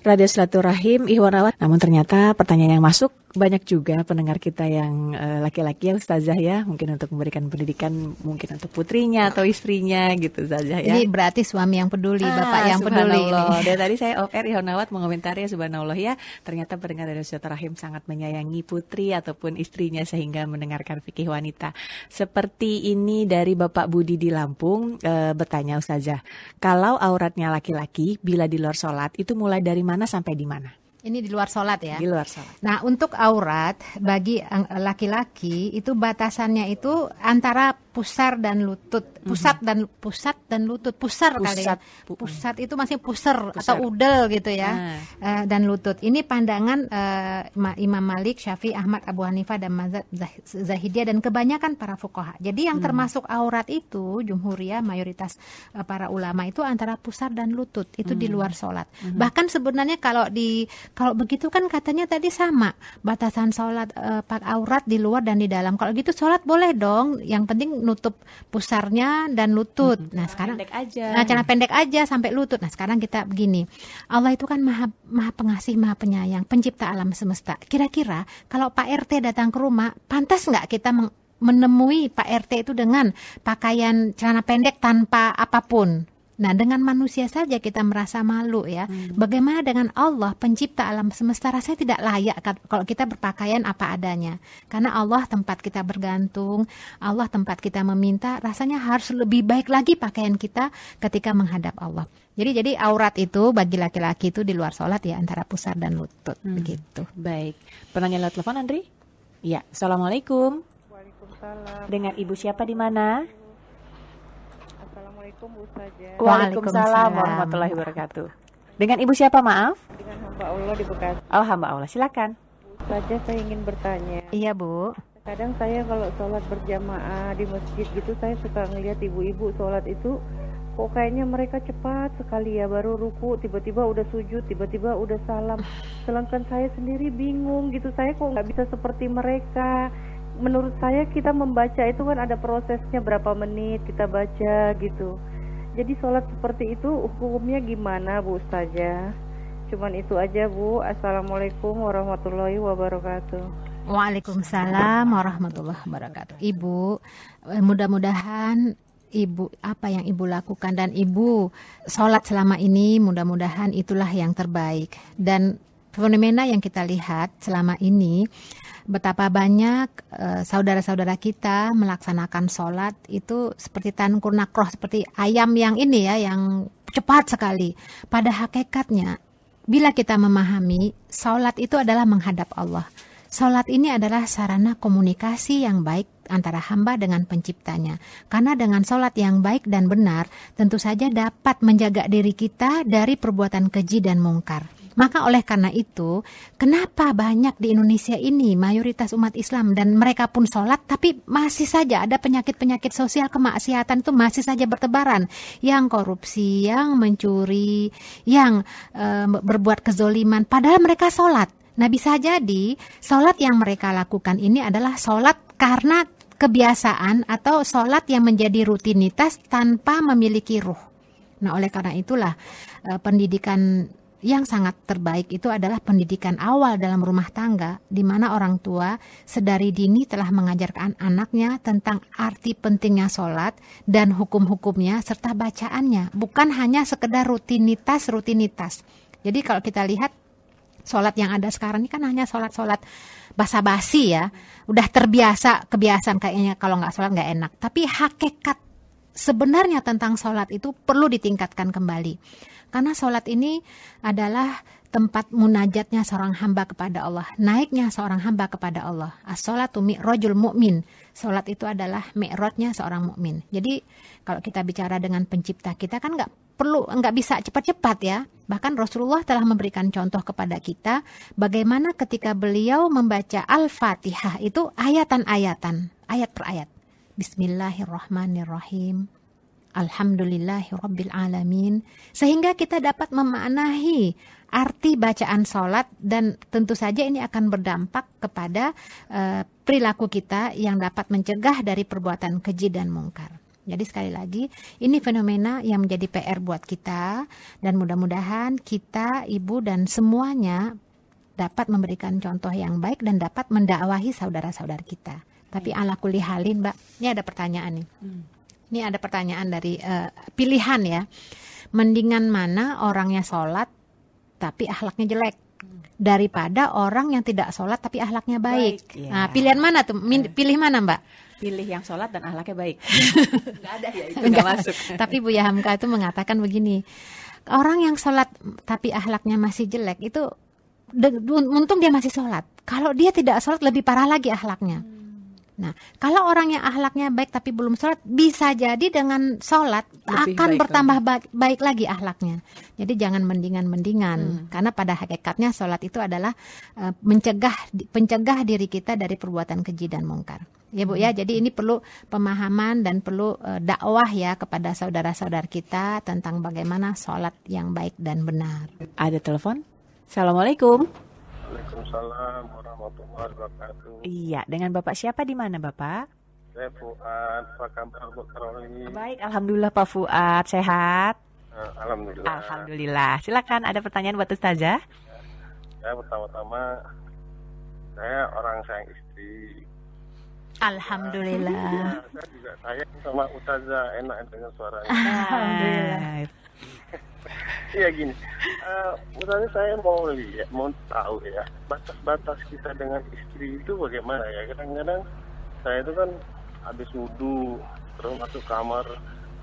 Radio Silaturahim, Ihwanawat. Namun ternyata pertanyaan yang masuk banyak juga pendengar kita yang laki-laki ya Ustazah ya, mungkin untuk memberikan pendidikan mungkin untuk putrinya atau istrinya gitu Ustazah ya. Ini berarti suami yang peduli, bapak yang peduli ini. Dan tadi saya off-air Ihwanawat mengomentari ya, subhanallah ya, ternyata pendengar Radio Silaturahim sangat menyayangi putri ataupun istrinya sehingga mendengarkan fikih wanita. Seperti ini dari Bapak Budi di Lampung bertanya Ustazah, kalau auratnya laki-laki bila di luar sholat itu mulai dari mana sampai di mana? Ini di luar sholat ya? Di luar sholat. Nah, untuk aurat bagi laki-laki itu batasannya itu antara pusar dan lutut. Pusat dan lutut. Pusar kali ya. Pusat itu masih pusar atau udel gitu ya. Dan lutut. Ini pandangan Imam Malik, Syafi'i, Ahmad, Abu Hanifah dan mazhab Zahidiyah dan kebanyakan para fuqaha. Jadi yang termasuk aurat itu jumhuriyah mayoritas para ulama itu antara pusar dan lutut. Itu di luar sholat. Bahkan sebenarnya kalau begitu kan katanya tadi sama batasan sholat aurat di luar dan di dalam. Kalau gitu sholat boleh dong. Yang penting nutup pusarnya dan lutut. Nah sekarang celana pendek aja sampai lutut. Nah sekarang kita begini. Allah itu kan maha pengasih, maha penyayang, pencipta alam semesta. Kira-kira kalau Pak RT datang ke rumah, pantas nggak kita menemui Pak RT itu dengan pakaian celana pendek tanpa apapun? Nah, dengan manusia saja kita merasa malu ya. Bagaimana dengan Allah, pencipta alam semesta, rasanya tidak layak kalau kita berpakaian apa adanya. Karena Allah tempat kita bergantung, Allah tempat kita meminta, rasanya harus lebih baik lagi pakaian kita ketika menghadap Allah. Jadi aurat itu bagi laki-laki itu di luar sholat ya, antara pusar dan lutut, begitu. Baik. Penanya lewat telepon, Andri? Ya, Assalamualaikum. Waalaikumsalam. Dengan Ibu siapa di mana? Assalamualaikum Ustazah. Waalaikumsalam warahmatullahi wabarakatuh. Dengan Ibu siapa maaf? Dengan hamba Allah di Bekasi. Oh, hamba Allah, silakan. Ustazah, saya ingin bertanya. Iya Bu. Kadang saya kalau sholat berjamaah di masjid gitu, saya suka ngelihat ibu-ibu sholat itu kok kayaknya mereka cepat sekali ya, baru ruku tiba-tiba udah sujud, tiba-tiba udah salam. Sedangkan saya sendiri bingung gitu, saya kok nggak bisa seperti mereka. Menurut saya kita membaca itu kan ada prosesnya berapa menit kita baca gitu. Jadi sholat seperti itu hukumnya gimana Bu Ustazah? Cuman itu aja Bu. Assalamualaikum warahmatullahi wabarakatuh. Waalaikumsalam warahmatullahi wabarakatuh. Ibu, mudah-mudahan Ibu apa yang Ibu lakukan dan Ibu sholat selama ini mudah-mudahan itulah yang terbaik. Dan fenomena yang kita lihat selama ini, betapa banyak saudara-saudara kita melaksanakan sholat itu seperti tankur nakroh, seperti ayam yang ini ya, yang cepat sekali. Pada hakikatnya, bila kita memahami, sholat itu adalah menghadap Allah. Sholat ini adalah sarana komunikasi yang baik antara hamba dengan penciptanya. Karena dengan sholat yang baik dan benar, tentu saja dapat menjaga diri kita dari perbuatan keji dan mungkar. Maka oleh karena itu, kenapa banyak di Indonesia ini mayoritas umat Islam dan mereka pun sholat, tapi masih saja ada penyakit-penyakit sosial, kemaksiatan itu masih saja bertebaran. Yang korupsi, yang mencuri, yang berbuat kezoliman, padahal mereka sholat. Nah bisa jadi sholat yang mereka lakukan ini adalah sholat karena kebiasaan atau sholat yang menjadi rutinitas tanpa memiliki ruh. Nah oleh karena itulah pendidikan yang sangat terbaik itu adalah pendidikan awal dalam rumah tangga, di mana orang tua sedari dini telah mengajarkan anaknya tentang arti pentingnya sholat dan hukum-hukumnya serta bacaannya, bukan hanya sekedar rutinitas. Jadi kalau kita lihat sholat yang ada sekarang ini kan hanya sholat basa-basi ya, udah kebiasaan kayaknya kalau nggak sholat nggak enak. Tapi hakikat sebenarnya tentang sholat itu perlu ditingkatkan kembali. Karena sholat ini adalah tempat munajatnya seorang hamba kepada Allah, naiknya seorang hamba kepada Allah. As-sholatu mi'rajul mu'min. Sholat itu adalah mi'rajnya seorang mukmin. Jadi kalau kita bicara dengan pencipta kita kan nggak bisa cepat-cepat ya. Bahkan Rasulullah telah memberikan contoh kepada kita bagaimana ketika beliau membaca Al-Fatihah itu ayatan-ayatan, ayat per ayat. Bismillahirrahmanirrahim. Alhamdulillahirabbil alamin, sehingga kita dapat memaknai arti bacaan sholat dan tentu saja ini akan berdampak kepada perilaku kita yang dapat mencegah dari perbuatan keji dan mungkar. Jadi sekali lagi, ini fenomena yang menjadi PR buat kita, dan mudah-mudahan kita, ibu dan semuanya dapat memberikan contoh yang baik dan dapat mendakwahi saudara-saudara kita. Tapi ala kulli halin, Mbak, ini ada pertanyaan nih. Ini ada pertanyaan dari pilihan ya. Mendingan mana orangnya sholat tapi akhlaknya jelek, daripada orang yang tidak sholat tapi akhlaknya baik. Baik, ya. Nah, pilihan mana tuh? Pilih mana, Mbak? Pilih yang sholat dan akhlaknya baik. Nggak ada ya, itu nggak masuk. Tapi Bu Yahamka itu mengatakan begini, orang yang sholat tapi akhlaknya masih jelek itu untung dia masih sholat. Kalau dia tidak sholat lebih parah lagi akhlaknya. Nah, kalau orang yang akhlaknya baik tapi belum sholat, bisa jadi dengan sholat Lebih akan baik bertambah baik lagi akhlaknya. Jadi jangan mendingan-mendingan, karena pada hakikatnya sholat itu adalah pencegah diri kita dari perbuatan keji dan mungkar. Ya Bu ya, jadi ini perlu pemahaman dan perlu dakwah ya kepada saudara-saudara kita tentang bagaimana sholat yang baik dan benar. Ada telepon? Assalamualaikum. Waalaikumsalam warahmatullahi wabarakatuh. Iya, dengan Bapak siapa di mana Bapak? Saya Fuad, apa kabar Bu Karoli? Baik, alhamdulillah Pak Fuad, sehat? Alhamdulillah. Alhamdulillah. Silakan, ada pertanyaan buat Ustazah? Ya, pertama-tama saya orang sayang istri. Alhamdulillah. Ya, saya juga sayang sama Ustazah, enak dengan suaranya. Alhamdulillah. Iya gini, Ustazah saya mau tahu ya, batas-batas kita dengan istri itu bagaimana ya? Kadang-kadang saya itu kan habis wudu, terus masuk kamar,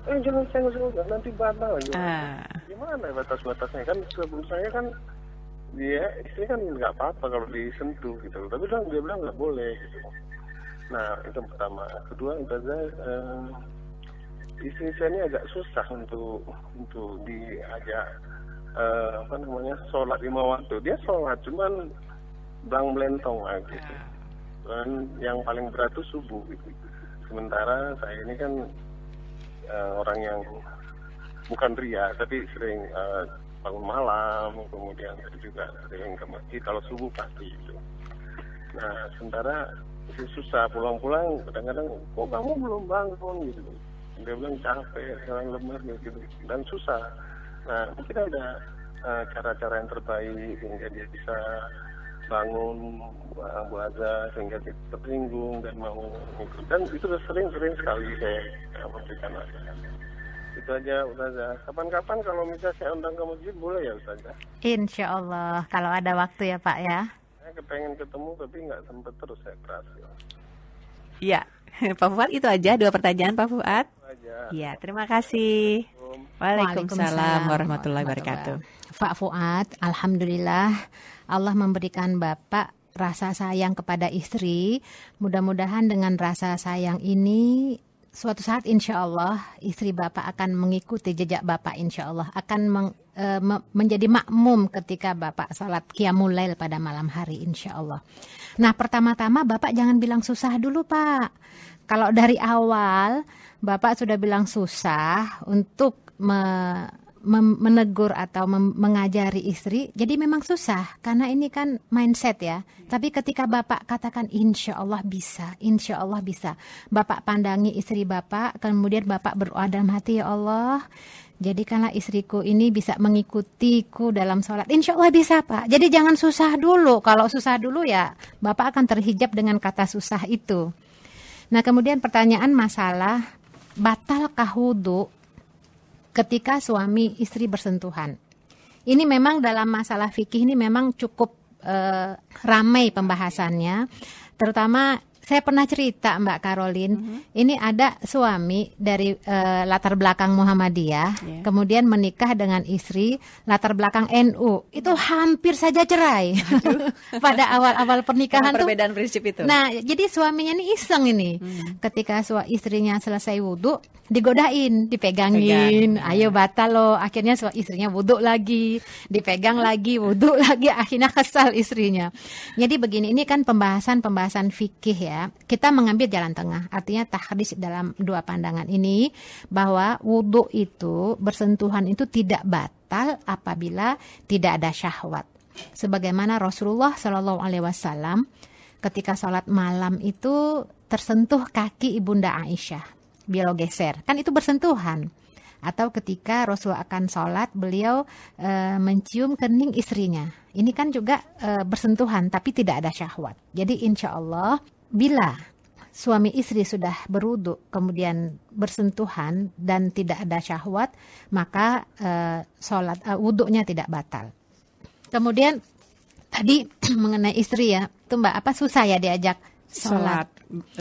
jangan senggol-senggol, nanti batal. Gimana batas-batasnya? Kan sebelum saya kan dia istri kan nggak apa-apa kalau disentuh gitu, tapi dia bilang nggak boleh gitu. Nah itu pertama. Kedua, istri saya ini agak susah untuk diajak sholat 5 waktu. Dia sholat cuman belang belentong gitu. Dan yang paling berat itu subuh gitu. Sementara saya ini kan orang yang bukan ria, tapi sering bangun malam, kemudian juga sering ke masjid kalau subuh pasti itu. Nah sementara susah pulang-pulang, kadang-kadang kok kamu belum bangun gitu. Dia bilang capek, sekarang lemah gitu, dan susah. Nah, kita ada cara-cara yang terbaik sehingga dia bisa bangun puasa, sehingga dia tersinggung dan mau ikut. Dan itu sering sekali saya memberikan nasihat. Itu aja Ustazah. Kapan-kapan kalau misalnya saya undang ke masjid boleh ya Ustazah? Insya Allah, kalau ada waktu ya Pak ya. Saya kepengen ketemu tapi nggak sempat terus saya berhasil. Iya, Pak Fuad itu aja 2 pertanyaan Pak Fuad. Iya, terima kasih. Waalaikumsalam warahmatullahi wabarakatuh. Pak Fuad, alhamdulillah Allah memberikan Bapak rasa sayang kepada istri. Mudah-mudahan dengan rasa sayang ini suatu saat insya Allah istri Bapak akan mengikuti jejak Bapak, insya Allah akan menjadi makmum ketika Bapak salat qiyamul lail pada malam hari, insya Allah. Nah pertama-tama Bapak jangan bilang susah dulu Pak. Kalau dari awal Bapak sudah bilang susah untuk menegur atau mengajari istri, jadi memang susah karena ini kan mindset ya. Tapi ketika Bapak katakan insya Allah bisa, insya Allah bisa, Bapak pandangi istri Bapak, kemudian Bapak berdoa dalam hati, ya Allah, jadikanlah istriku ini bisa mengikutiku dalam sholat. Insya Allah bisa Pak. Jadi jangan susah dulu. Kalau susah dulu ya Bapak akan terhijab dengan kata susah itu. Nah kemudian pertanyaan masalah batalkah wudu ketika suami istri bersentuhan. Ini memang dalam masalah fikih ini memang cukup ramai pembahasannya. Terutama saya pernah cerita Mbak Karolin, ini ada suami dari latar belakang Muhammadiyah, kemudian menikah dengan istri latar belakang NU. Itu hampir saja cerai pada awal-awal pernikahan tuh. Perbedaan prinsip itu. Nah, jadi suaminya ini iseng ini. Ketika istrinya selesai wudhu, digodain, dipegangin, ayo batal loh. Akhirnya istrinya wudhu lagi, dipegang lagi, wudhu lagi, akhirnya kesal istrinya. Jadi begini, ini kan pembahasan fikih ya. Kita mengambil jalan tengah, artinya tahdits dalam 2 pandangan ini bahwa wudhu itu, bersentuhan itu tidak batal apabila tidak ada syahwat. Sebagaimana Rasulullah SAW ketika sholat malam itu tersentuh kaki ibunda Aisyah. beliau geser, kan itu bersentuhan. Atau ketika Rasul akan sholat, beliau mencium kening istrinya. Ini kan juga bersentuhan, tapi tidak ada syahwat. Jadi insya Allah, bila suami istri sudah berwudu, kemudian bersentuhan dan tidak ada syahwat, maka sholat wudunya tidak batal. Kemudian tadi mengenai istri ya, itu Mbak, apa susah ya diajak sholat,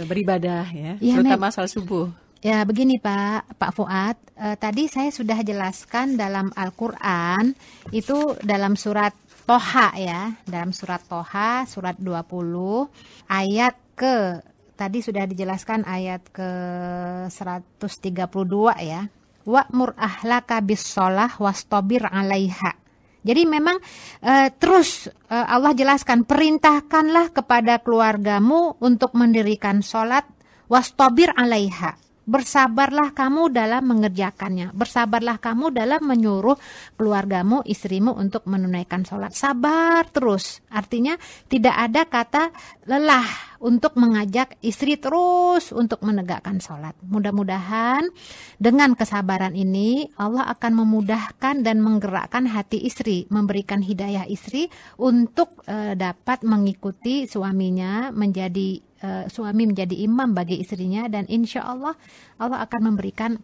beribadah ya, ya terutama sholat subuh. Ya begini Pak Fuad, tadi saya sudah jelaskan dalam Al-Quran, itu dalam surat Toha ya, dalam surat Toha, surat 20, ayat tadi sudah dijelaskan ayat ke 132 ya. Wa'mur ahlaka bis-sholah wastabir 'alaiha. Jadi memang terus Allah jelaskan, perintahkanlah kepada keluargamu untuk mendirikan sholat, wastabir 'alaiha. Bersabarlah kamu dalam mengerjakannya. Bersabarlah kamu dalam menyuruh keluargamu, istrimu untuk menunaikan sholat. Sabar terus. Artinya tidak ada kata lelah untuk mengajak istri terus untuk menegakkan sholat. Mudah-mudahan dengan kesabaran ini Allah akan memudahkan dan menggerakkan hati istri, memberikan hidayah istri untuk dapat mengikuti suaminya, suami menjadi imam bagi istrinya, dan insya Allah Allah akan memberikan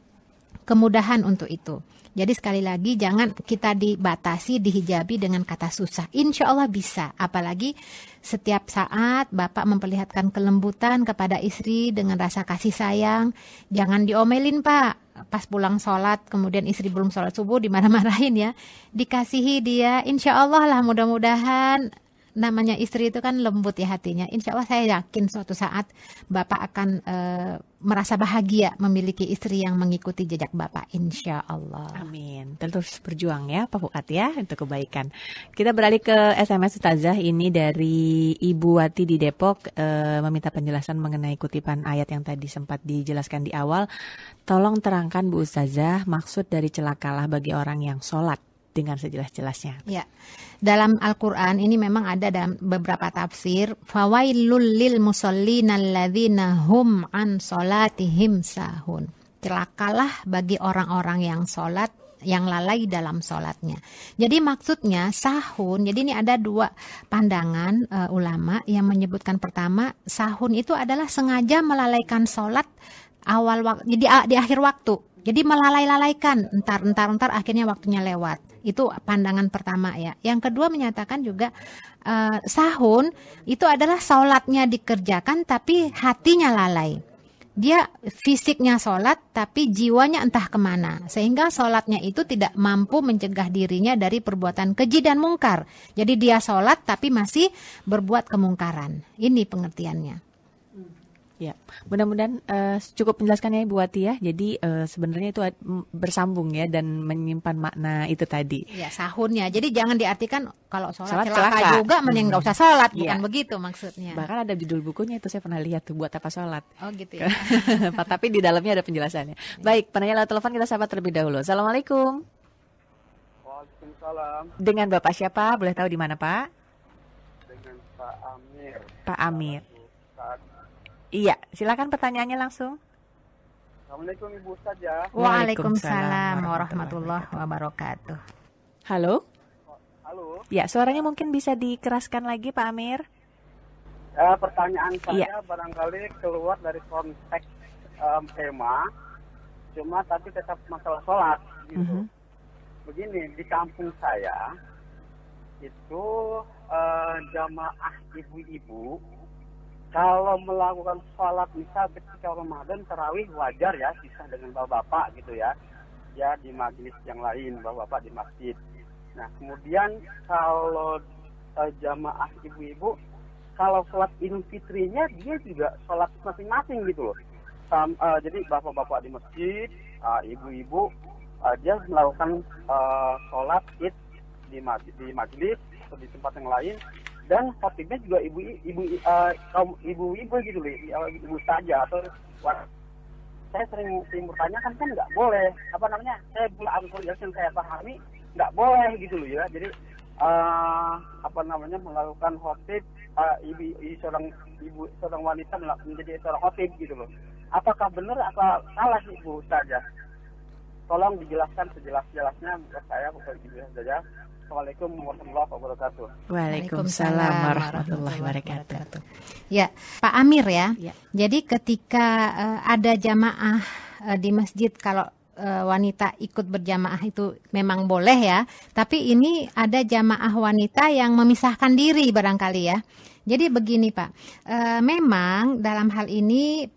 kemudahan untuk itu. Jadi sekali lagi jangan kita dibatasi, dihijabi dengan kata susah. Insya Allah bisa. Apalagi setiap saat Bapak memperlihatkan kelembutan kepada istri dengan rasa kasih sayang. Jangan diomelin Pak. Pas pulang sholat, kemudian istri belum sholat subuh dimarah-marahin ya. Dikasihi dia. Insya Allah lah, mudah-mudahan. Namanya istri itu kan lembut ya hatinya. Insya Allah saya yakin suatu saat Bapak akan merasa bahagia memiliki istri yang mengikuti jejak Bapak. Insya Allah. Amin. Terus berjuang ya Pak Fuad ya untuk kebaikan. Kita beralih ke SMS Ustazah ini dari Ibu Wati di Depok, meminta penjelasan mengenai kutipan ayat yang tadi sempat dijelaskan di awal. Tolong terangkan Bu Ustazah maksud dari celakalah bagi orang yang sholat dengan sejelas-jelasnya. Ya, dalam Al-Quran ini memang ada dalam beberapa tafsir. Fawailul lil musallina alladzina hum an sholatihim sahun. Celakalah bagi orang-orang yang sholat, yang lalai dalam sholatnya. Jadi maksudnya sahun, jadi ini ada dua pandangan ulama yang menyebutkan. Pertama, sahun itu adalah sengaja melalaikan sholat awal waktu, jadi di akhir waktu. Jadi melalai-lalaikan, entar akhirnya waktunya lewat. Itu pandangan pertama ya. Yang kedua menyatakan juga sahun itu adalah sholatnya dikerjakan tapi hatinya lalai. Dia fisiknya sholat tapi jiwanya entah kemana. Sehingga sholatnya itu tidak mampu mencegah dirinya dari perbuatan keji dan mungkar. Jadi dia sholat tapi masih berbuat kemungkaran. Ini pengertiannya. Ya, mudah-mudahan cukup menjelaskannya Ibu Wati ya. Jadi sebenarnya itu bersambung ya dan menyimpan makna itu tadi. Ya, sahunnya. Jadi jangan diartikan kalau sholat celaka juga mending nggak usah sholat, bukan begitu maksudnya. Bahkan ada judul bukunya itu saya pernah lihat tuh, buat apa sholat. Oh gitu ya. Tapi di dalamnya ada penjelasannya. Baik, penanya lewat telepon kita sapa terlebih dahulu. Assalamualaikum. Waalaikumsalam. Dengan Bapak siapa? Boleh tahu di mana Pak? Dengan Pak Amir. Pak Amir. Iya, silakan pertanyaannya langsung. Assalamualaikum Ibu Ustazah. Waalaikumsalam warahmatullahi wabarakatuh. Halo? Halo. Ya, suaranya mungkin bisa dikeraskan lagi Pak Amir. Pertanyaan saya barangkali keluar dari konteks tema, cuma tapi tetap masalah sholat gitu. Begini, di kampung saya itu jamaah ibu-ibu kalau melakukan sholat misal ketika Ramadan tarawih wajar ya, bisa dengan bapak-bapak gitu ya di majelis yang lain, bapak-bapak di masjid. Nah kemudian kalau jamaah ibu-ibu kalau sholat Idul Fitrinya dia juga sholat masing-masing gitu loh. Jadi bapak-bapak di masjid, ibu-ibu dia melakukan sholat Id di majelis atau di tempat yang lain. Dan khotibnya juga ibu-ibu gitu loh, ibu saja atau saya sering bertanya kan nggak boleh, yang saya pahami nggak boleh gitu loh ya. Jadi melakukan khotib seorang wanita menjadi seorang khotib gitu loh. apakah benar apa salah Ibu saja? Tolong dijelaskan sejelas-jelasnya buat saya, bukan Ibu saja. Assalamualaikum warahmatullahi wabarakatuh. Waalaikumsalam warahmatullahi wabarakatuh. Ya, Pak Amir ya. Ya. Jadi ketika ada jamaah di masjid, kalau wanita ikut berjamaah itu memang boleh ya. Tapi ini ada jamaah wanita yang memisahkan diri barangkali ya. Jadi begini Pak, memang dalam hal ini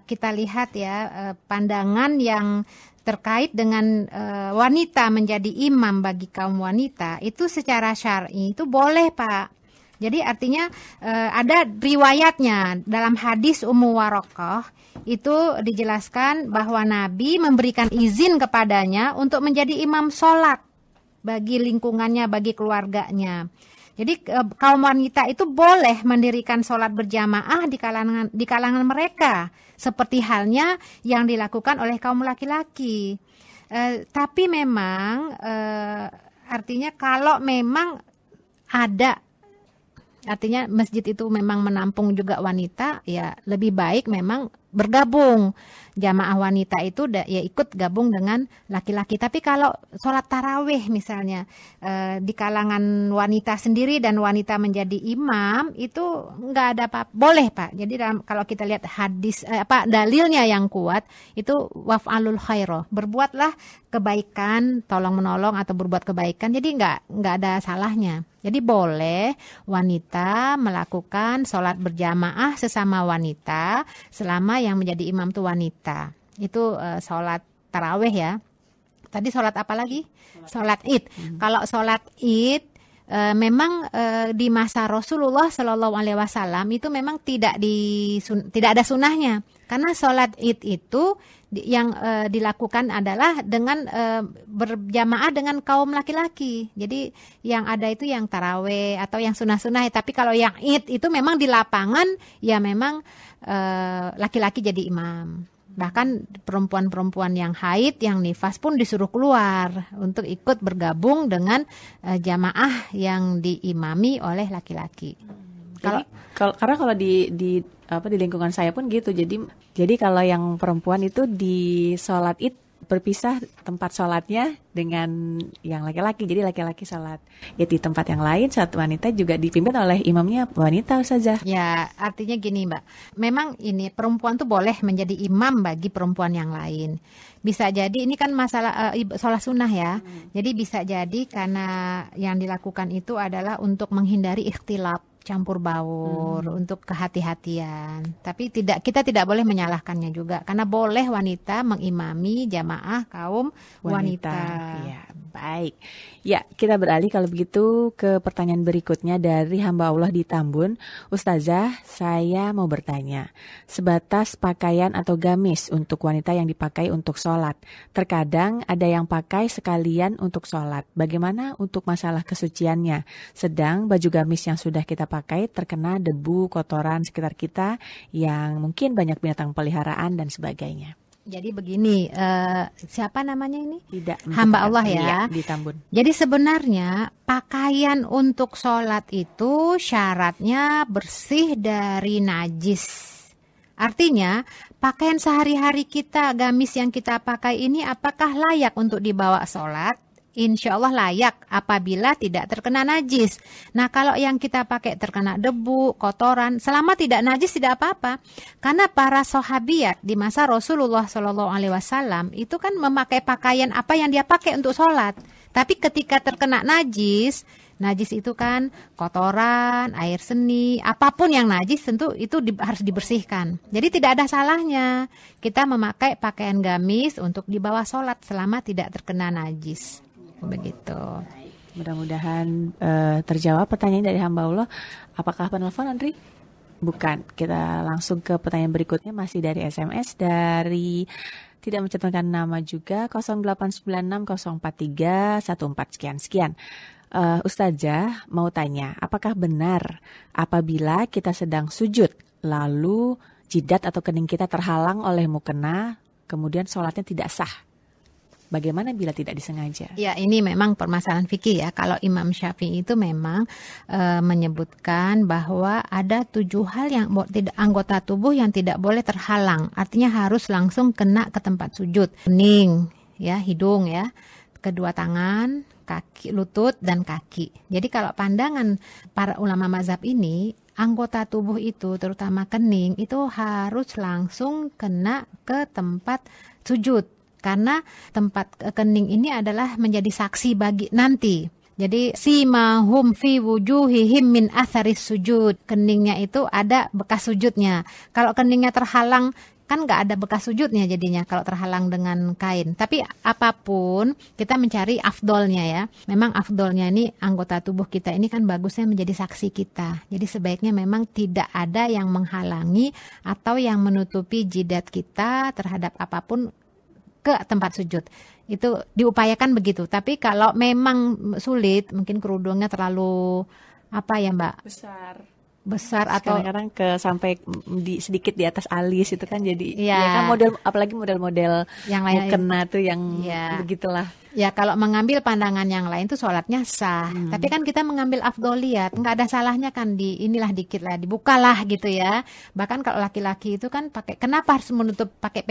kita lihat ya pandangan yang terkait dengan wanita menjadi imam bagi kaum wanita itu secara syar'i itu boleh Pak. Jadi artinya ada riwayatnya dalam hadis Ummu Waraqah itu dijelaskan bahwa Nabi memberikan izin kepadanya untuk menjadi imam sholat bagi lingkungannya, bagi keluarganya. Jadi kaum wanita itu boleh mendirikan sholat berjamaah di kalangan mereka, seperti halnya yang dilakukan oleh kaum laki-laki. Tapi memang artinya kalau memang ada, artinya masjid itu memang menampung juga wanita, ya lebih baik memang bergabung. Jamaah wanita itu ya ikut gabung dengan laki-laki. Tapi kalau sholat tarawih misalnya di kalangan wanita sendiri dan wanita menjadi imam itu nggak ada apa, boleh Pak. Jadi kalau kita lihat hadis dalilnya yang kuat itu waf'alul khairah, berbuatlah kebaikan, tolong menolong atau berbuat kebaikan. Jadi nggak ada salahnya. Jadi boleh wanita melakukan sholat berjamaah sesama wanita selama yang menjadi imam itu wanita. Itu sholat tarawih ya. Tadi sholat apa lagi? Sholat id. Kalau sholat id memang di masa Rasulullah Shallallahu Alaihi Wasallam itu memang tidak ada sunahnya. Karena sholat id itu yang dilakukan adalah dengan berjamaah dengan kaum laki-laki. Jadi yang ada itu yang taraweh atau yang sunah-sunah. Tapi kalau yang id itu memang di lapangan ya memang laki-laki jadi imam. Bahkan perempuan-perempuan yang haid, yang nifas pun disuruh keluar untuk ikut bergabung dengan jamaah yang diimami oleh laki-laki. Karena kalau di lingkungan saya pun gitu. Jadi kalau yang perempuan itu di sholat id berpisah tempat sholatnya dengan yang laki-laki. Jadi laki-laki sholat id di tempat yang lain, saat wanita juga dipimpin oleh imamnya wanita saja. Ya, artinya gini Mbak. Memang ini perempuan tuh boleh menjadi imam bagi perempuan yang lain. Bisa jadi ini kan masalah sholat sunnah ya. Jadi bisa jadi karena yang dilakukan itu adalah untuk menghindari ikhtilaf, campur baur, untuk kehati-hatian. Tapi kita tidak boleh menyalahkannya juga karena boleh wanita mengimami jamaah kaum wanita. Ya, baik. Ya, kita beralih kalau begitu ke pertanyaan berikutnya dari hamba Allah di Tambun. Ustazah, saya mau bertanya, sebatas pakaian atau gamis untuk wanita yang dipakai untuk sholat. Terkadang ada yang pakai sekalian untuk sholat. Bagaimana untuk masalah kesuciannya? Sedang baju gamis yang sudah kita pakai terkena debu, kotoran sekitar kita yang mungkin banyak binatang peliharaan dan sebagainya. Jadi begini, siapa namanya ini? Tidak, hamba Allah ya. Iya, di Tambun. Jadi sebenarnya pakaian untuk sholat itu syaratnya bersih dari najis. Artinya pakaian sehari-hari kita, gamis yang kita pakai ini apakah layak untuk dibawa sholat? Insya Allah layak apabila tidak terkena najis. Nah kalau yang kita pakai terkena debu, kotoran, selama tidak najis tidak apa-apa. Karena para sahabiat di masa Rasulullah SAW itu kan memakai pakaian apa yang dia pakai untuk sholat. Tapi ketika terkena najis itu kan kotoran, air seni, apapun yang najis tentu itu harus dibersihkan. Jadi tidak ada salahnya kita memakai pakaian gamis untuk dibawa sholat selama tidak terkena najis. Begitu. Mudah-mudahan terjawab pertanyaan dari hamba Allah. Apakah penelpon, Andri? Bukan. Kita langsung ke pertanyaan berikutnya, masih dari SMS dari tidak mencantumkan nama juga, 0896043114 sekian. Ustazah mau tanya, apakah benar apabila kita sedang sujud lalu jidat atau kening kita terhalang oleh mukena, kemudian sholatnya tidak sah? Bagaimana bila tidak disengaja? Ya, ini memang permasalahan fikih ya. Kalau Imam Syafi'i itu memang menyebutkan bahwa ada 7 hal yang anggota tubuh yang tidak boleh terhalang. Artinya harus langsung kena ke tempat sujud. Kening, ya, hidung ya, kedua tangan, kaki, lutut dan kaki. Jadi kalau pandangan para ulama mazhab ini, anggota tubuh itu terutama kening itu harus langsung kena ke tempat sujud. Karena tempat kening ini adalah menjadi saksi bagi nanti. Jadi simahum fi wujuhihim min atharis sujud. Keningnya itu ada bekas sujudnya. Kalau keningnya terhalang kan nggak ada bekas sujudnya jadinya kalau terhalang dengan kain. Tapi apapun kita mencari afdolnya ya. Memang afdolnya ini anggota tubuh kita ini kan bagusnya menjadi saksi kita. Jadi sebaiknya memang tidak ada yang menghalangi atau yang menutupi jidat kita terhadap apapun ke tempat sujud. Itu diupayakan begitu. Tapi kalau memang sulit, mungkin kerudungnya terlalu apa ya Mbak? Besar atau kadang-kadang sampai sedikit di atas alis itu kan jadi ya kan apalagi model-model yang lain mukena tuh yang begitulah. Ya kalau mengambil pandangan yang lain tuh sholatnya sah. Tapi kan kita mengambil afdoliyat, nggak ada salahnya kan inilah dikit lah, dibukalah gitu ya. Bahkan kalau laki-laki itu kan kenapa harus menutup pakai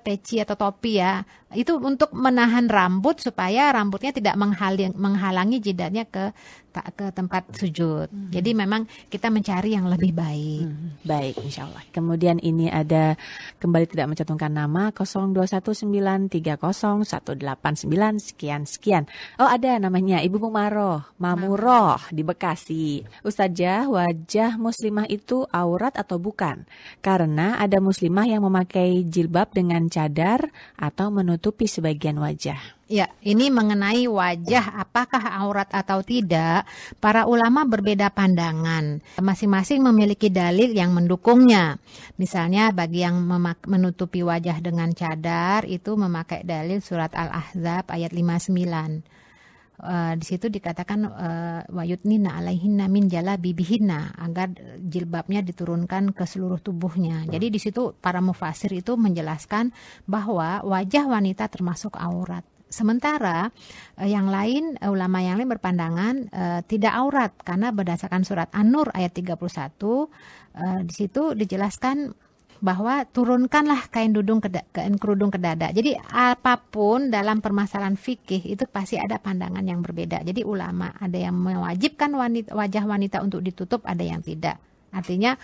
peci atau topi ya? Itu untuk menahan rambut supaya rambutnya tidak menghalangi jidatnya ke tempat sujud. Jadi memang kita mencari yang lebih baik. Baik, insya Allah. Kemudian ini ada kembali tidak mencantumkan nama 0219301899 sekian. Oh ada namanya Ibu Mamuroh di Bekasi. Ustazah, wajah muslimah itu aurat atau bukan? Karena ada muslimah yang memakai jilbab dengan cadar atau menutupi sebagian wajah. Ya, ini mengenai wajah apakah aurat atau tidak, para ulama berbeda pandangan. Masing-masing memiliki dalil yang mendukungnya. Misalnya bagi yang menutupi wajah dengan cadar itu memakai dalil surat Al-Ahzab ayat 59. Di situ dikatakan wa yudnina alaihinna min jalabibihinna, agar jilbabnya diturunkan ke seluruh tubuhnya. Jadi di situ para mufasir itu menjelaskan bahwa wajah wanita termasuk aurat. Sementara yang lain, ulama yang lain berpandangan tidak aurat karena berdasarkan surat An-Nur ayat 31 di situ dijelaskan bahwa turunkanlah kain kerudung ke dada. Jadi apapun dalam permasalahan fikih itu pasti ada pandangan yang berbeda. Jadi ulama ada yang mewajibkan wajah wanita untuk ditutup, ada yang tidak. Artinya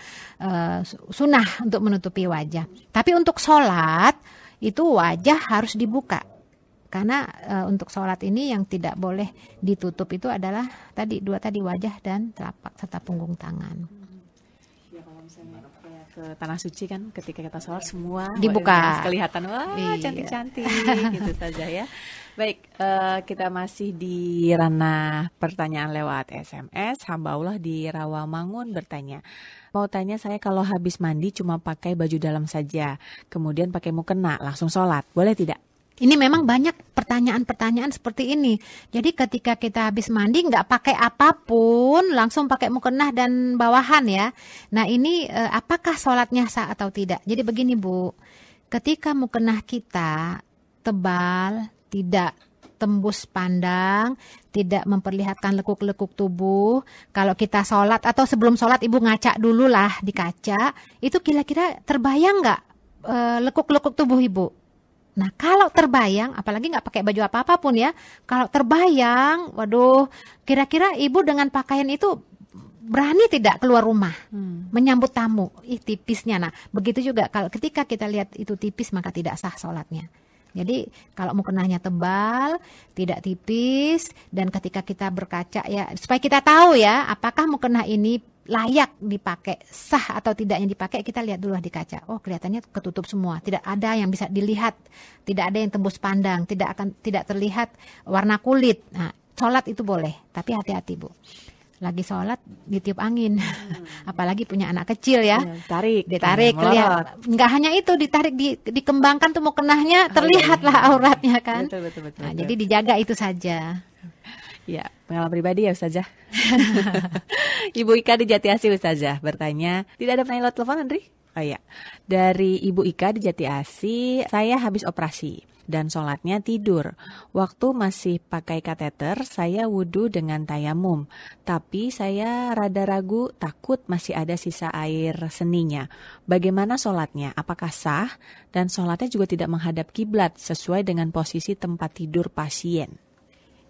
sunnah untuk menutupi wajah. Tapi untuk sholat itu wajah harus dibuka. Karena untuk sholat ini yang tidak boleh ditutup itu adalah dua tadi wajah dan telapak serta punggung tangan. Ya kalau misalnya ke tanah suci kan ketika kita sholat semua dibuka, kelihatan cantik-cantik gitu saja ya. Baik, kita masih di ranah pertanyaan lewat SMS. Hamba Allah di Rawamangun bertanya. Mau tanya saya kalau habis mandi cuma pakai baju dalam saja, kemudian pakai mukena langsung sholat, boleh tidak? Ini memang banyak pertanyaan-pertanyaan seperti ini. Jadi ketika kita habis mandi nggak pakai apapun, langsung pakai mukena dan bawahan ya. Nah ini apakah sholatnya sah atau tidak? Jadi begini Bu, ketika mukena kita tebal, tidak tembus pandang, tidak memperlihatkan lekuk-lekuk tubuh. Kalau kita sholat atau sebelum sholat Ibu ngaca dulu lah di kaca, itu kira-kira terbayang nggak lekuk-lekuk tubuh Ibu? Nah kalau terbayang, apalagi nggak pakai baju apa-apun ya, kalau terbayang, waduh, kira-kira Ibu dengan pakaian itu berani tidak keluar rumah, menyambut tamu, tipisnya. Nah begitu juga kalau ketika kita lihat itu tipis maka tidak sah sholatnya. Jadi kalau mukenanya tebal, tidak tipis, dan ketika kita berkaca ya, supaya kita tahu ya, apakah mukena ini layak dipakai, sah atau tidaknya dipakai, kita lihat dulu di kaca. Oh kelihatannya ketutup semua, tidak ada yang bisa dilihat, tidak ada yang tembus pandang, tidak terlihat warna kulit. Nah sholat itu boleh, tapi hati-hati Bu. Lagi sholat ditiup angin, apalagi punya anak kecil ya, ditarik, lihat. Nggak hanya itu, ditarik, dikembangkan tuh mukenahnya, terlihatlah auratnya kan. Betul. Nah, jadi dijaga itu saja. Ya, pengalaman pribadi ya Ustazah. Ibu Ika di Jati Asih Ustazah bertanya, tidak ada penanya lewat telepon Andri? Oh ya, dari Ibu Ika di Jati Asi, saya habis operasi dan sholatnya tidur. Waktu masih pakai kateter, saya wudhu dengan tayamum. Tapi saya rada ragu, takut masih ada sisa air seninya. Bagaimana sholatnya? Apakah sah? Dan sholatnya juga tidak menghadap kiblat sesuai dengan posisi tempat tidur pasien.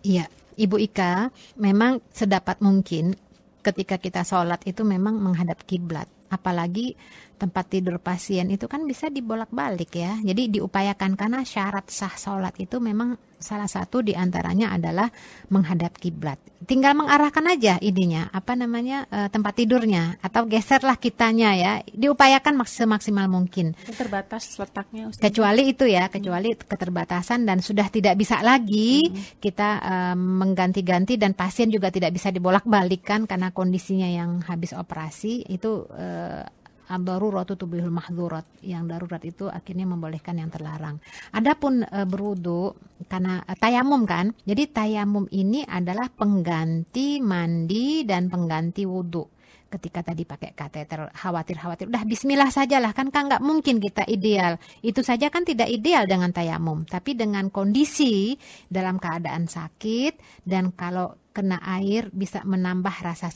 Iya, Ibu Ika, memang sedapat mungkin ketika kita sholat itu memang menghadap kiblat. Apalagi tempat tidur pasien itu kan bisa dibolak-balik ya. Jadi diupayakan karena syarat sah sholat itu memang salah satu diantaranya adalah menghadap kiblat. Tinggal mengarahkan aja idenya, tempat tidurnya atau geserlah kitanya ya. Diupayakan semaksimal mungkin. Terbatas letaknya, Ustaz. Kecuali keterbatasan dan sudah tidak bisa lagi kita mengganti-ganti dan pasien juga tidak bisa dibolak-balikkan karena kondisinya yang habis operasi itu ad-daruratu tubihul mahdzurat, yang darurat itu akhirnya membolehkan yang terlarang. Adapun berwudu karena tayamum kan. Jadi tayamum ini adalah pengganti mandi dan pengganti wudu. Ketika tadi pakai kateter khawatir udah bismillah sajalah kan nggak mungkin kita ideal. Itu saja kan tidak ideal dengan tayamum, tapi dengan kondisi dalam keadaan sakit dan kalau kena air bisa menambah rasa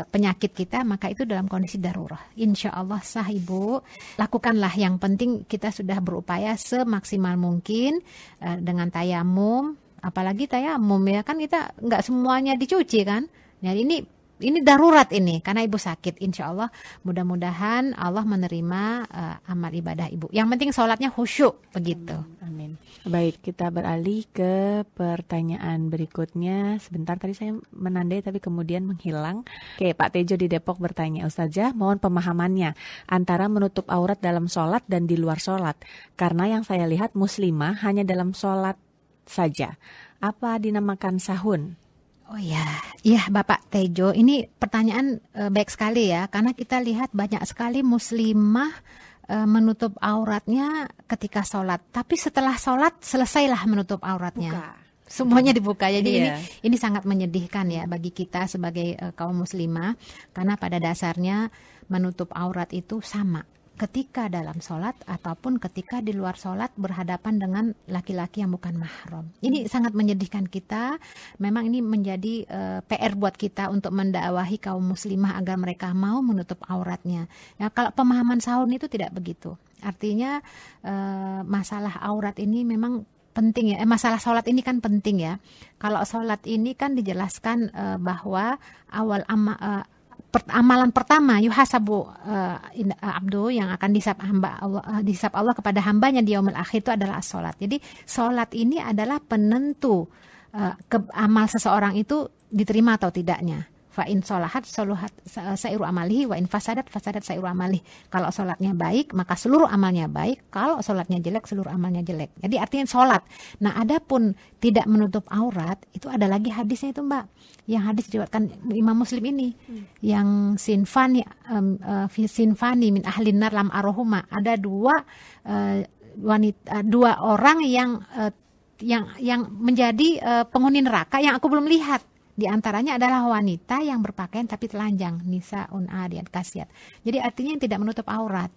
penyakit kita, maka itu dalam kondisi darurat. Insya Allah sah Ibu. Lakukanlah, yang penting kita sudah berupaya semaksimal mungkin dengan tayamum. Apalagi tayamum ya kan kita nggak semuanya dicuci kan. Jadi ini darurat ini karena Ibu sakit. Insya Allah mudah-mudahan Allah menerima amal ibadah Ibu. Yang penting sholatnya khusyuk begitu. Amin. Baik, kita beralih ke pertanyaan berikutnya. Sebentar tadi saya menandai tapi kemudian menghilang. Oke, Pak Tejo di Depok bertanya, Ustazah mohon pemahamannya antara menutup aurat dalam sholat dan di luar sholat. Karena yang saya lihat muslimah hanya dalam sholat saja. Apa dinamakan sahun? Oh ya, Bapak Tejo, ini pertanyaan baik sekali ya, karena kita lihat banyak sekali muslimah menutup auratnya ketika sholat, tapi setelah sholat selesailah menutup auratnya. Semuanya dibuka. Jadi ini sangat menyedihkan ya bagi kita sebagai kaum muslimah, karena pada dasarnya menutup aurat itu sama. Ketika dalam sholat ataupun ketika di luar sholat berhadapan dengan laki-laki yang bukan mahram. Ini sangat menyedihkan kita. Memang ini menjadi PR buat kita untuk mendakwahi kaum muslimah agar mereka mau menutup auratnya. Ya, kalau pemahaman sahun itu tidak begitu. Artinya masalah aurat ini memang penting ya. Masalah sholat ini kan penting ya. Kalau sholat ini kan dijelaskan bahwa amalan pertama yuhasabu abdu yang akan dihisab Allah kepada hambanya di yaumil akhir itu adalah sholat. Jadi sholat ini adalah penentu amal seseorang itu diterima atau tidaknya. Fa in sholahat sholuhat sairu amalihi wa in fasadat sairu amalihi. Kalau sholatnya baik maka seluruh amalnya baik, kalau sholatnya jelek seluruh amalnya jelek. Jadi artinya sholat. Nah, adapun tidak menutup aurat itu ada lagi hadisnya itu Mbak. Yang hadis diriwayatkan Imam Muslim ini yang sinfani min ahlin nar lam arohuma. Ada dua orang yang menjadi penghuni neraka yang aku belum lihat. Di antaranya adalah wanita yang berpakaian tapi telanjang, nisaun adiyat kasiat. Jadi artinya yang tidak menutup aurat.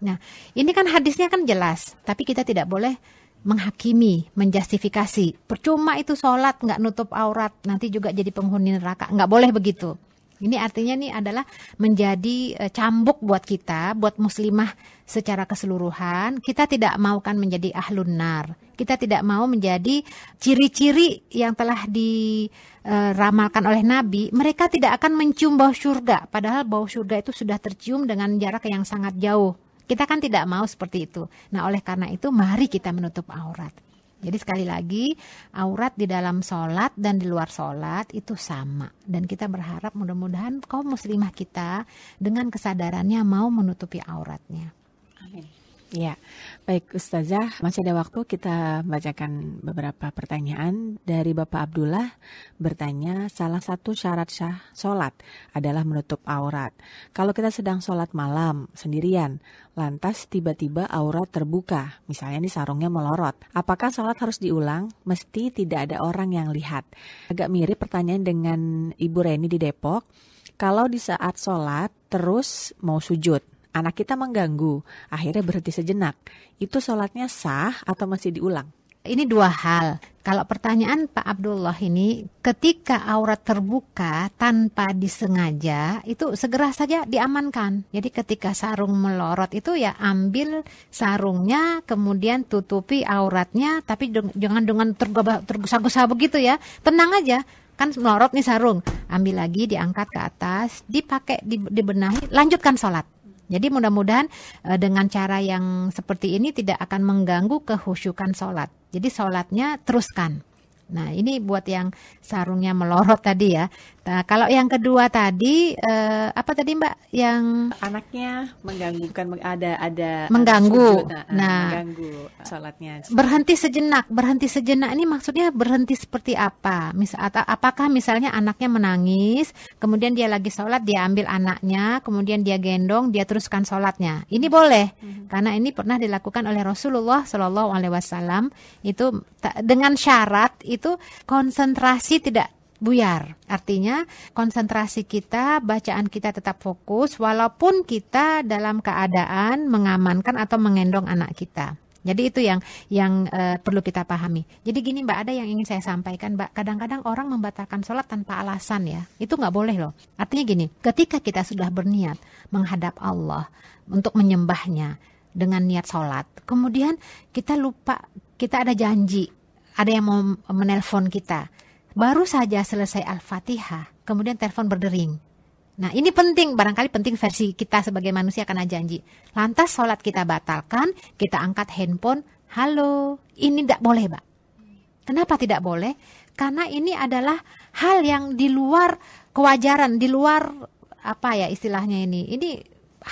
Nah, ini kan hadisnya kan jelas, tapi kita tidak boleh menghakimi, menjustifikasi. Percuma itu sholat nggak nutup aurat, nanti juga jadi penghuni neraka. Nggak boleh begitu. Ini artinya ini adalah menjadi cambuk buat kita, buat muslimah secara keseluruhan. Kita tidak mau kan menjadi ahlun nar. Kita tidak mau menjadi ciri-ciri yang telah diramalkan oleh Nabi. Mereka tidak akan mencium bau surga. Padahal bau surga itu sudah tercium dengan jarak yang sangat jauh. Kita kan tidak mau seperti itu. Nah, oleh karena itu mari kita menutup aurat. Jadi sekali lagi, aurat di dalam sholat dan di luar sholat itu sama. Dan kita berharap mudah-mudahan kaum muslimah kita dengan kesadarannya mau menutupi auratnya. Amin. Ya, baik Ustazah, masih ada waktu kita bacakan beberapa pertanyaan. Dari Bapak Abdullah bertanya, salah satu syarat sah sholat adalah menutup aurat. Kalau kita sedang sholat malam sendirian, lantas tiba-tiba aurat terbuka, misalnya nih sarungnya melorot, apakah sholat harus diulang? Mesti tidak ada orang yang lihat. Agak mirip pertanyaan dengan Ibu Reni di Depok. Kalau di saat sholat terus mau sujud, anak kita mengganggu, akhirnya berhenti sejenak. Itu sholatnya sah atau masih diulang? Ini dua hal. Kalau pertanyaan Pak Abdullah ini, ketika aurat terbuka tanpa disengaja, itu segera saja diamankan. Jadi ketika sarung melorot itu ya ambil sarungnya, kemudian tutupi auratnya, tapi jangan dengan tergesa-gesa begitu ya. Tenang aja, kan melorot nih sarung. Ambil lagi, diangkat ke atas, dipakai, dibenahi, lanjutkan sholat. Jadi mudah-mudahan dengan cara yang seperti ini tidak akan mengganggu kehusyukan sholat. Jadi sholatnya teruskan. Nah ini buat yang sarungnya melorot tadi ya. Nah, kalau yang kedua tadi apa tadi Mbak? Yang anaknya mengganggu, kan ada mengganggu. Sujud, mengganggu sholatnya. Berhenti sejenak ini maksudnya berhenti seperti apa? Apakah misalnya anaknya menangis, kemudian dia lagi sholat, dia ambil anaknya, kemudian dia gendong, dia teruskan sholatnya. Ini boleh, karena ini pernah dilakukan oleh Rasulullah SAW. Itu dengan syarat itu konsentrasi tidak buyar. Artinya konsentrasi kita, bacaan kita tetap fokus walaupun kita dalam keadaan mengamankan atau menggendong anak kita. Jadi itu yang perlu kita pahami. Jadi gini Mbak, ada yang ingin saya sampaikan Mbak. Kadang-kadang orang membatalkan sholat tanpa alasan ya. Itu nggak boleh loh. Artinya gini, ketika kita sudah berniat menghadap Allah untuk menyembahnya dengan niat sholat, kemudian kita lupa, kita ada janji, ada yang mau menelpon kita. Baru saja selesai Al-Fatihah, kemudian telepon berdering. Nah ini penting, barangkali penting versi kita sebagai manusia karena janji. Lantas sholat kita batalkan, kita angkat handphone, halo, ini tidak boleh Mbak. Kenapa tidak boleh? Karena ini adalah hal yang di luar kewajaran, di luar apa ya istilahnya ini. Ini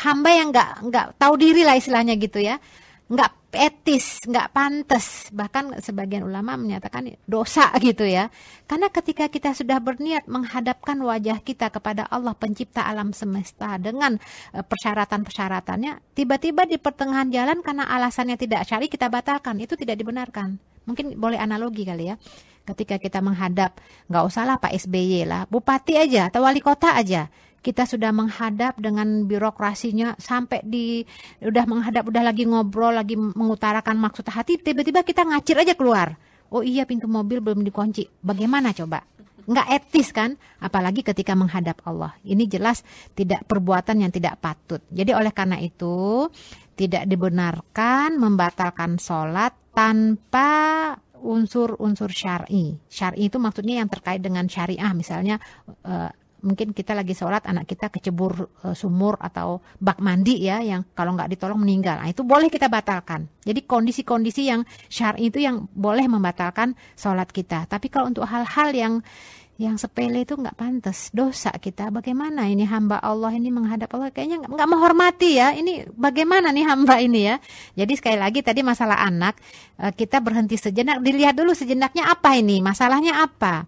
hamba yang nggak tahu diri lah istilahnya gitu ya. Nggak etis, nggak pantas, bahkan sebagian ulama menyatakan dosa gitu ya. Karena ketika kita sudah berniat menghadapkan wajah kita kepada Allah pencipta alam semesta dengan persyaratan-persyaratannya, tiba-tiba di pertengahan jalan karena alasannya tidak syar'i kita batalkan, itu tidak dibenarkan. Mungkin boleh analogi kali ya. Ketika kita menghadap, nggak usahlah Pak SBY lah, bupati aja atau wali kota aja. Kita sudah menghadap dengan birokrasinya sampai udah menghadap, udah lagi ngobrol, lagi mengutarakan maksud hati, tiba-tiba kita ngacir aja keluar. Oh iya, pintu mobil belum dikunci. Bagaimana coba? Nggak etis kan? Apalagi ketika menghadap Allah. Ini jelas tidak perbuatan yang tidak patut. Jadi oleh karena itu tidak dibenarkan membatalkan sholat tanpa unsur-unsur syar'i. Syar'i itu maksudnya yang terkait dengan syariah, misalnya mungkin kita lagi sholat, anak kita kecebur sumur atau bak mandi ya, yang kalau nggak ditolong meninggal. Nah, itu boleh kita batalkan. Jadi kondisi-kondisi yang syar'i itu yang boleh membatalkan sholat kita. Tapi kalau untuk hal-hal yang sepele itu nggak pantas, dosa kita. Bagaimana ini hamba Allah ini menghadap Allah, kayaknya nggak menghormati ya. Ini bagaimana nih hamba ini ya. Jadi sekali lagi tadi masalah anak, kita berhenti sejenak, dilihat dulu sejenaknya apa ini, masalahnya apa.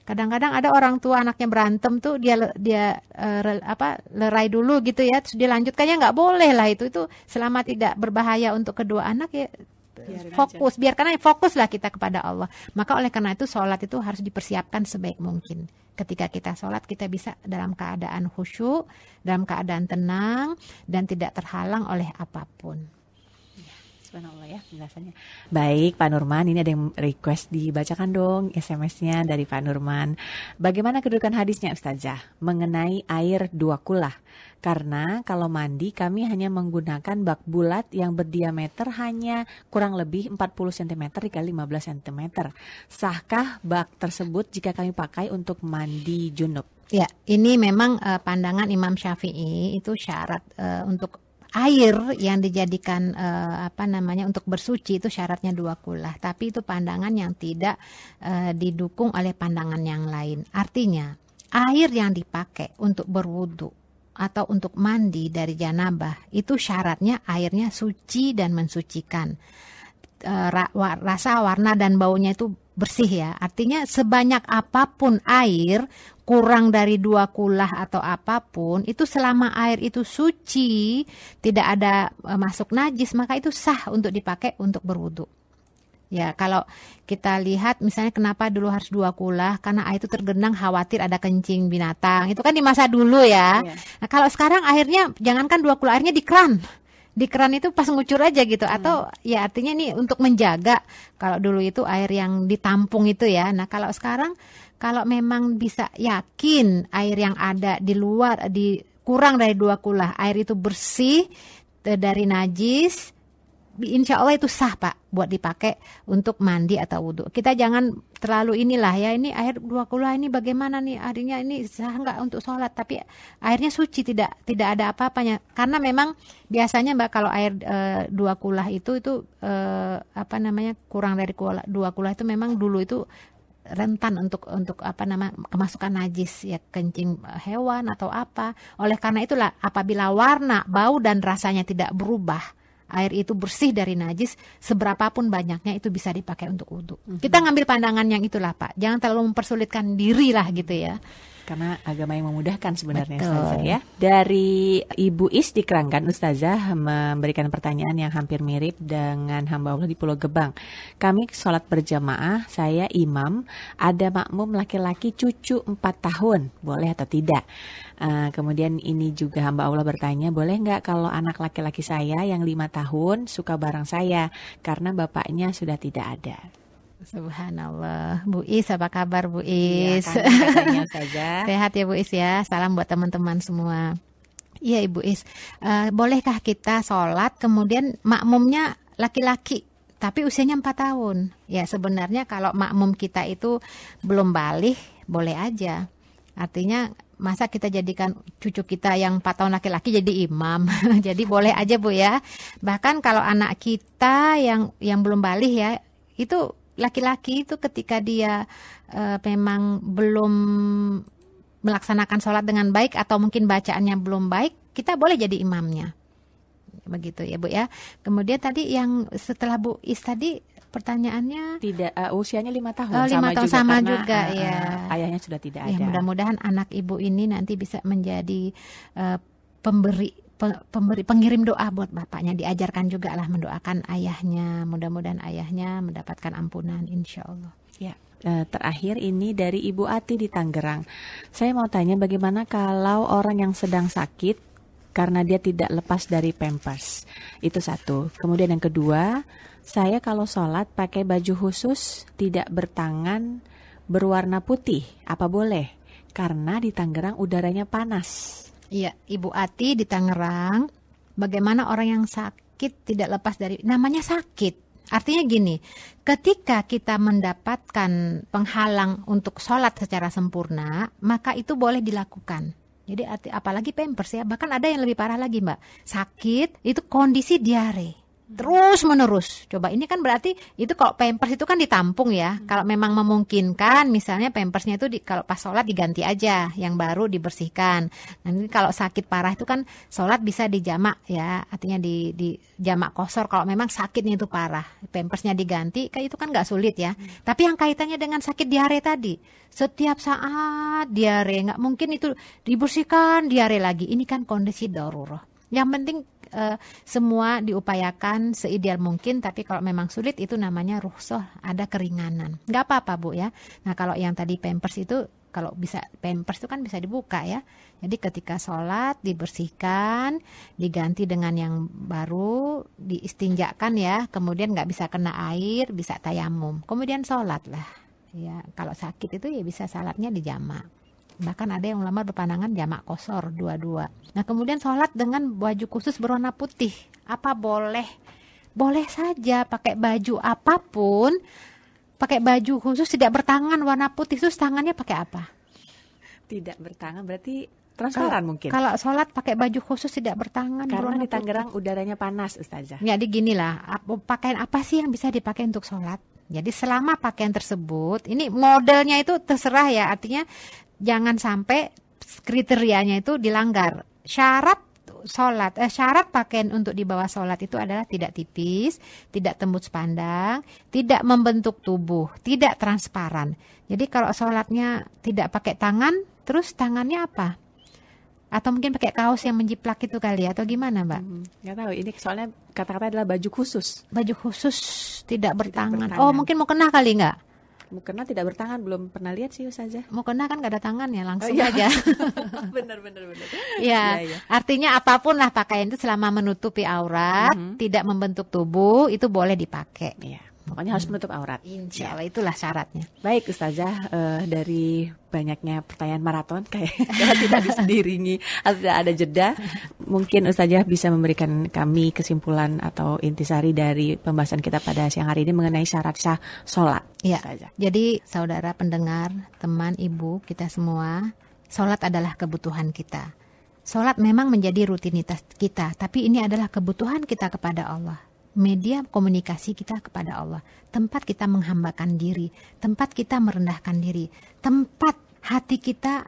Kadang-kadang ada orang tua anaknya berantem tuh dia lerai dulu gitu ya, terus dilanjutkannya nggak boleh lah itu selama tidak berbahaya untuk kedua anak ya biarkan aja fokuslah kita kepada Allah. Maka oleh karena itu sholat itu harus dipersiapkan sebaik mungkin. Ketika kita sholat kita bisa dalam keadaan khusyuk, dalam keadaan tenang dan tidak terhalang oleh apapun. Subhanallah ya penjelasannya. Baik Pak Nurman, ini ada yang request dibacakan dong SMS-nya dari Pak Nurman. Bagaimana kedudukan hadisnya Ustazah mengenai air 2 kulah? Karena kalau mandi kami hanya menggunakan bak bulat yang berdiameter hanya kurang lebih 40 cm dikali 15 cm. Sahkah bak tersebut jika kami pakai untuk mandi junub? Ya, ini memang pandangan Imam Syafi'i itu syarat untuk air yang dijadikan untuk bersuci itu syaratnya 2 kulah. Tapi itu pandangan yang tidak didukung oleh pandangan yang lain. Artinya air yang dipakai untuk berwudu atau untuk mandi dari janabah itu syaratnya airnya suci dan mensucikan. Rasa, warna dan baunya itu bersih ya. Artinya sebanyak apapun air, kurang dari 2 kulah atau apapun, itu selama air itu suci, tidak ada masuk najis, maka itu sah untuk dipakai untuk berwudu. Ya, kalau kita lihat misalnya kenapa dulu harus 2 kulah, karena air itu tergenang khawatir ada kencing binatang. Itu kan di masa dulu ya. Nah, kalau sekarang airnya jangankan 2 kulah, airnya di keran. Di keran itu pas ngucur aja gitu. Atau ya artinya ini untuk menjaga. Kalau dulu itu air yang ditampung itu ya. Nah, kalau sekarang kalau memang bisa yakin air yang ada di luar kurang dari 2 kulah, air itu bersih dari najis, insya Allah itu sah Pak buat dipakai untuk mandi atau wudhu. Kita jangan terlalu inilah ya, ini air 2 kulah ini bagaimana nih airnya, ini sah nggak untuk sholat, tapi airnya suci, tidak ada apa-apanya. Karena memang biasanya Mbak kalau air 2 kulah itu kurang dari 2 kulah itu memang dulu itu rentan untuk kemasukan najis ya, kencing hewan atau apa. Oleh karena itulah apabila warna, bau dan rasanya tidak berubah, air itu bersih dari najis, seberapapun banyaknya itu bisa dipakai untuk wudhu. Kita ngambil pandangan yang itulah Pak, jangan terlalu mempersulitkan diri lah gitu ya. Karena agama yang memudahkan sebenarnya. Betul. Ustazah ya. Dari Ibu Is di Keranggan, Ustazah memberikan pertanyaan yang hampir mirip dengan hamba Allah di Pulau Gebang. Kami sholat berjamaah, saya imam, ada makmum laki-laki cucu 4 tahun, boleh atau tidak? Kemudian ini juga hamba Allah bertanya, boleh nggak kalau anak laki-laki saya yang 5 tahun suka bareng saya karena bapaknya sudah tidak ada? Subhanallah. Bu Is, apa kabar Bu Is? Iya, saja. Sehat ya Bu Is ya. Salam buat teman-teman semua. Iya Ibu Is. Bolehkah kita sholat kemudian makmumnya laki-laki tapi usianya 4 tahun? Ya sebenarnya kalau makmum kita itu belum balik, boleh aja. Artinya masa kita jadikan cucu kita yang 4 tahun laki-laki jadi imam. Jadi boleh aja Bu ya. Bahkan kalau anak kita yang belum balik ya, itu laki-laki itu ketika dia memang belum melaksanakan sholat dengan baik atau mungkin bacaannya belum baik, kita boleh jadi imamnya. Begitu ya Bu ya. Kemudian tadi yang setelah Bu Is tadi pertanyaannya tidak, usianya 5 tahun. 5 tahun sama juga karena, ya. Ayahnya sudah tidak ada. Ya, mudah-mudahan anak Ibu ini nanti bisa menjadi pengirim doa buat bapaknya, diajarkan juga lah mendoakan ayahnya, mudah-mudahan ayahnya mendapatkan ampunan insya Allah. Ya, terakhir ini dari Ibu Ati di Tangerang. Saya mau tanya bagaimana kalau orang yang sedang sakit karena dia tidak lepas dari pampers, itu satu. Kemudian yang kedua, saya kalau sholat pakai baju khusus tidak bertangan berwarna putih, apa boleh? Karena di Tangerang udaranya panas. Iya, Ibu Ati di Tangerang, bagaimana orang yang sakit tidak lepas dari, namanya sakit. Artinya gini, ketika kita mendapatkan penghalang untuk sholat secara sempurna, maka itu boleh dilakukan. Jadi apalagi pampers ya, bahkan ada yang lebih parah lagi Mbak, sakit itu kondisi diare. Terus menerus. Coba ini kan berarti itu kalau pampers itu kan ditampung ya. Kalau memang memungkinkan misalnya pampersnya itu kalau pas sholat diganti aja, yang baru dibersihkan. Nanti kalau sakit parah itu kan sholat bisa dijamak ya, artinya di jamak kosor kalau memang sakitnya itu parah. Pampersnya diganti, kayak itu kan nggak sulit ya. Tapi yang kaitannya dengan sakit diare tadi, setiap saat diare, nggak mungkin itu dibersihkan diare lagi. Ini kan kondisi darurat. Yang penting semua diupayakan seideal mungkin, tapi kalau memang sulit itu namanya rukhsah, ada keringanan. Nggak apa-apa Bu ya. Nah kalau yang tadi pampers itu, kalau bisa pampers itu kan bisa dibuka ya. Jadi ketika sholat dibersihkan, diganti dengan yang baru, diistinjakan ya. Kemudian nggak bisa kena air, bisa tayamum. Kemudian sholat lah. Ya kalau sakit itu ya bisa salatnya dijamak. Bahkan ada yang ulama berpandangan jamak kosor dua-dua. Nah kemudian sholat dengan baju khusus berwarna putih, apa boleh? Boleh saja pakai baju apapun, pakai baju khusus tidak bertangan warna putih, terus tangannya pakai apa? Tidak bertangan berarti transparan mungkin. Kalau sholat pakai baju khusus tidak bertangan. Karena di Tangerang udaranya panas Ustazah. Jadi gini lah, pakaian apa sih yang bisa dipakai untuk sholat? Jadi selama pakaian tersebut, ini modelnya itu terserah ya, artinya jangan sampai kriterianya itu dilanggar. Syarat pakaian untuk dibawa sholat itu adalah tidak tipis, tidak tembus pandang, tidak membentuk tubuh, tidak transparan. Jadi kalau sholatnya tidak pakai tangan, terus tangannya apa? Atau mungkin pakai kaos yang menjiplak itu kali, atau gimana, Mbak? Nggak tahu, ini soalnya kata-kata adalah baju khusus. Baju khusus tidak bertangan. bertangan. Oh, mungkin mau kena kali nggak? Mukena tidak bertangan, belum pernah lihat sih Ustazah. Mau kena kan nggak ada tangan ya, langsung iya. aja. Benar. Ya, artinya apapun lah pakaian itu selama menutupi aurat, tidak membentuk tubuh, itu boleh dipakai. Iya. Pokoknya harus menutup aurat. Insya Allah itulah syaratnya. Baik Ustazah, dari banyaknya pertanyaan maraton kayak tidak bisa diringi atau tidak ada jeda, mungkin Ustazah bisa memberikan kami kesimpulan atau intisari dari pembahasan kita pada siang hari ini mengenai syarat sah sholat. Iya. Ustazah. Jadi saudara pendengar, teman, ibu, kita semua, sholat adalah kebutuhan kita. Sholat memang menjadi rutinitas kita, tapi ini adalah kebutuhan kita kepada Allah. Media komunikasi kita kepada Allah, tempat kita menghambakan diri, tempat kita merendahkan diri, tempat hati kita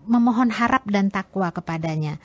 memohon harap dan takwa kepadanya,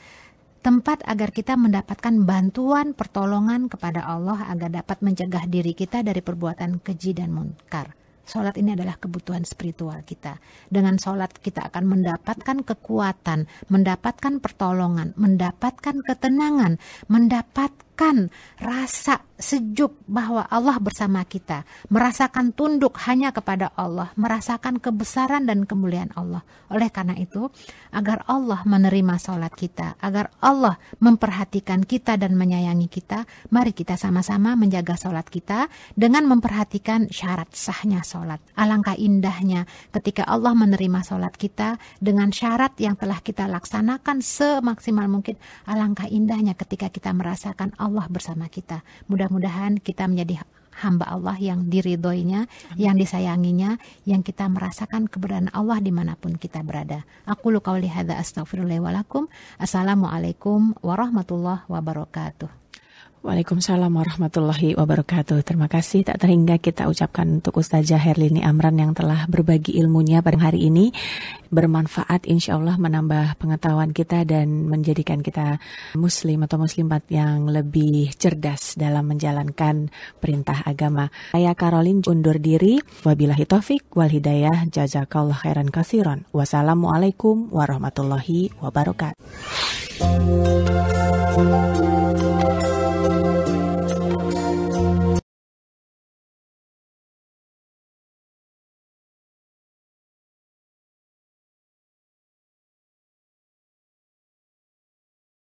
tempat agar kita mendapatkan bantuan pertolongan kepada Allah agar dapat mencegah diri kita dari perbuatan keji dan munkar. Sholat ini adalah kebutuhan spiritual kita. Dengan sholat kita akan mendapatkan kekuatan, mendapatkan pertolongan, mendapatkan ketenangan, mendapatkan rasa sejuk bahwa Allah bersama kita, merasakan tunduk hanya kepada Allah, merasakan kebesaran dan kemuliaan Allah. Oleh karena itu, agar Allah menerima sholat kita, agar Allah memperhatikan kita dan menyayangi kita, mari kita sama-sama menjaga sholat kita dengan memperhatikan syarat sahnya sholat. Alangkah indahnya ketika Allah menerima sholat kita dengan syarat yang telah kita laksanakan semaksimal mungkin. Alangkah indahnya ketika kita merasakan Allah bersama kita. Mudah-mudahan kita menjadi hamba Allah yang diridhoinya, yang disayanginya, yang kita merasakan keberadaan Allah dimanapun kita berada. Aqulu qauli hadza astaghfirullah wa lakum. Assalamualaikum warahmatullahi wabarakatuh. Waalaikumsalam warahmatullahi wabarakatuh. Terima kasih tak terhingga kita ucapkan untuk Ustazah Herlini Amran yang telah berbagi ilmunya pada hari ini. Bermanfaat, insya Allah menambah pengetahuan kita dan menjadikan kita muslim atau muslimat yang lebih cerdas dalam menjalankan perintah agama. Saya Caroline undur diri. Wabillahi taufik wal hidayah. Jazakallah khairan katsiran. Wassalamualaikum warahmatullahi wabarakatuh.